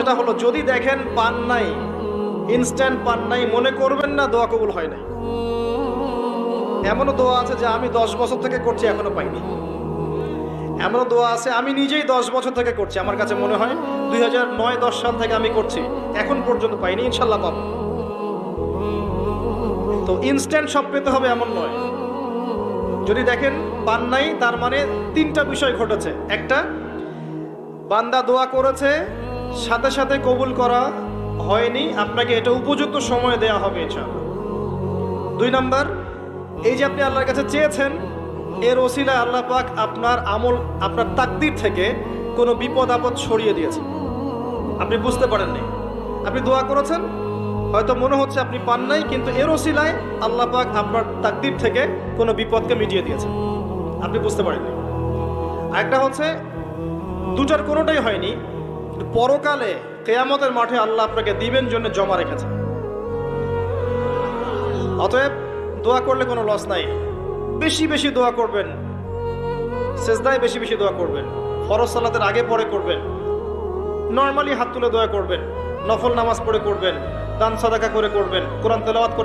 সেটা হলো, যদি দেখেন পান নাই, ইনস্ট্যান্ট পান নাই, মনে করবেন না দোয়া কবুল হয় নাই। এমনও দোয়া আছে যে আমি 10 বছর থেকে করছি এখনো পাইনি। এমনও দোয়া আছে আমি নিজেই 10 বছর থেকে করছি, আমার কাছে মনে হয় 2009-10 সাল থেকে আমি করছি, এখন পর্যন্ত পাইনি, ইনশাল্লাহ পাবো। তো ইনস্ট্যান্ট সব পেতে হবে এমন নয়। যদি দেখেন পান নাই, তার মানে 3টা বিষয় ঘটেছে। একটা, বান্দা দোয়া করেছে, সাথে সাথে কবুল করা হয়নি, আপনাকে এটা উপযুক্ত সময় দেয়া হবে ইনশাআল্লাহ। 2 নাম্বার, এই যে আপনি আল্লাহর কাছে চেয়েছেন, এর ওসিলায় আল্লাহ পাক আপনার আমল, আপনার তাকদীর থেকে কোনো বিপদ আপদ সরিয়ে দিয়েছে, আপনি বুঝতে পারেননি। আপনি দোয়া করেছেন, হয়তো মনে হচ্ছে আপনি পান নাই, কিন্তু এর ওসিলায় আল্লাহ পাক আপনার তাকদীর থেকে কোনো বিপদকে মিটিয়ে দিয়েছে, আপনি বুঝতে পারেননি। আরেকটা হচ্ছে, দুটার কোনোটাই হয়নি, পরকালে কিয়ামতের মাঠে আল্লাহ আপনাকে দিবেন জন্য জমা রেখেছে। অতএব দোয়া করলে কোনো লস নাই। বেশি বেশি দোয়া করবেন, সেজদায় বেশি বেশি দোয়া করবেন, ফরজ সালাতের আগে পরে করবেন, নরমালি হাত তুলে দোয়া করবেন, নফল নামাজ পড়ে করবেন, দান সাদাকা করে করবেন, কোরআন তেলাওয়াত করে